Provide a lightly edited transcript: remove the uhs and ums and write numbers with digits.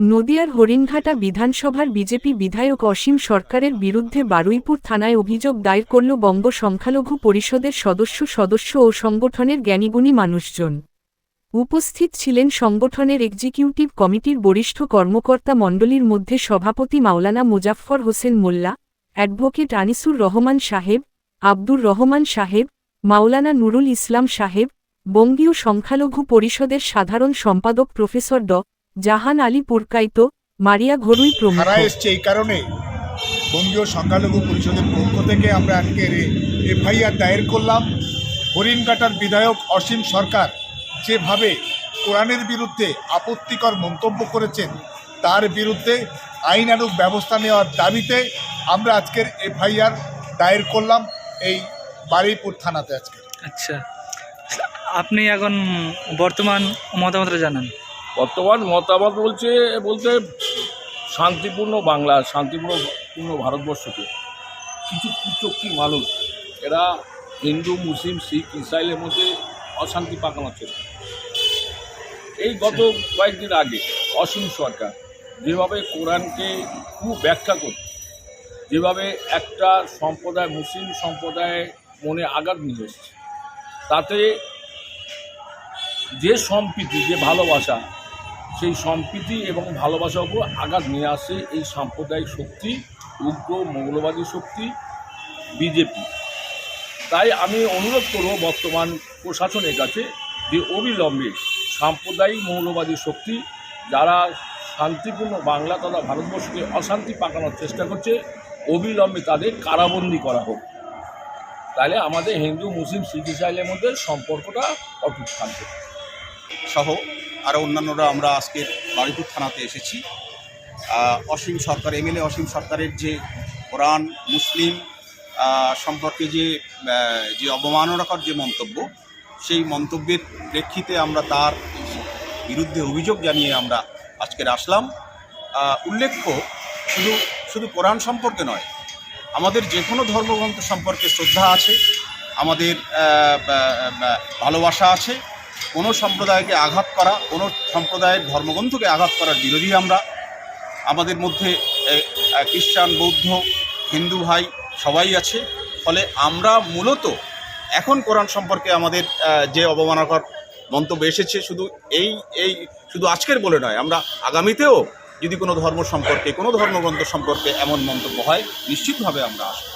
নদিয়ার হরিণঘাটা বিধানসভার বিজেপি বিধায়ক অসীম সরকারের বিরুদ্ধে বারুইপুর থানায় অভিযোগ দায়ের করল বঙ্গ সংখ্যালঘু পরিষদের সদস্য ও সংগঠনের জ্ঞানীগুণী মানুষজন। উপস্থিত ছিলেন সংগঠনের এক্সিকিউটিভ কমিটির বরিষ্ঠ কর্মকর্তা মণ্ডলীর মধ্যে সভাপতি মাওলানা মুজাফফর হোসেন মোল্লা, অ্যাডভোকেট আনিসুর রহমান সাহেব, আব্দুর রহমান সাহেব, মাওলানা নুরুল ইসলাম সাহেব, বঙ্গীয় সংখ্যালঘু পরিষদের সাধারণ সম্পাদক প্রফেসর ড জাহান আলী পুরকাইত, মারিয়া ঘরুই প্রমুখ। এসছে এই কারণে বঙ্গীয় সংখ্যালঘু পরিষদের পক্ষ থেকে আমরা আজকের এফআইআর দায়ের করলাম। হরিণঘাটার বিধায়ক অসীম সরকার যেভাবে কোরআনের বিরুদ্ধে আপত্তিকর মন্তব্য করেছেন তার বিরুদ্ধে আইনানুগ ব্যবস্থা নেওয়ার দাবিতে আমরা আজকের এফআইআর দায়ের করলাম এই বারুইপুর থানাতে আজকে। আচ্ছা, আপনি এখন বর্তমান মতামতটা জানান। বর্তমান মতামত বলতে শান্তিপূর্ণ বাংলা, শান্তিপূর্ণ ভারতবর্ষকে কিছু কুচক্রী মানুষ এরা হিন্দু, মুসলিম, শিখ, ইসরায়েলের মধ্যে অশান্তি পাকানোর চেষ্টা। এই গত কয়েকদিন আগে অসীম সরকার যেভাবে কোরআনকে খুব ব্যাখ্যা করে, যেভাবে একটা সম্প্রদায়, মুসলিম সম্প্রদায়ের মনে আঘাত নিয়ে এসছে, তাতে যে সম্প্রীতি, যে ভালোবাসা, সেই সম্প্রীতি এবং ভালোবাসার উপর আঘাত নিয়ে আসে এই সাম্প্রদায়িক শক্তি, উগ্র মৌলবাদী শক্তি বিজেপি। তাই আমি অনুরোধ করব বর্তমান প্রশাসনের কাছে যে অবিলম্বে সাম্প্রদায়িক মৌলবাদী শক্তি যারা শান্তিপূর্ণ বাংলা তথা ভারতবর্ষকে অশান্তি পাকানোর চেষ্টা করছে, অবিলম্বে তাদের কারাবন্দী করা হোক। তাহলে আমাদের হিন্দু, মুসলিম, শিখ, ইসরায়েলের মধ্যে সম্পর্কটা অটুট থাকবে। সহ আরও অন্যান্যরা আমরা আজকের বারুইপুর থানাতে এসেছি। অসীম সরকার, এমএলএ অসীম সরকারের যে কোরআন, মুসলিম সম্পর্কে যে অবমাননাকর যে মন্তব্য, সেই মন্তব্যের প্রেক্ষিতে আমরা তার বিরুদ্ধে অভিযোগ জানিয়ে আমরা আজকের আসলাম। উল্লেখ্য, শুধু কোরআন সম্পর্কে নয়, আমাদের যে কোনো ধর্মগ্রন্থ সম্পর্কে শ্রদ্ধা আছে, আমাদের ভালোবাসা আছে। কোনো সম্প্রদায়কে আঘাত করা, কোনো সম্প্রদায়ের ধর্মগ্রন্থকে আঘাত করার বিরোধী আমরা। আমাদের মধ্যে খ্রিস্টান, বৌদ্ধ, হিন্দু ভাই সবাই আছে। ফলে আমরা মূলত এখন কোরআন সম্পর্কে আমাদের যে অবমাননাকর মন্তব্য এসেছে, শুধু আজকের বলে নয়, আমরা আগামীতেও যদি কোনো ধর্ম সম্পর্কে, কোনো ধর্মগ্রন্থ সম্পর্কে এমন মন্তব্য হয়, নিশ্চিতভাবে আমরা আসবো।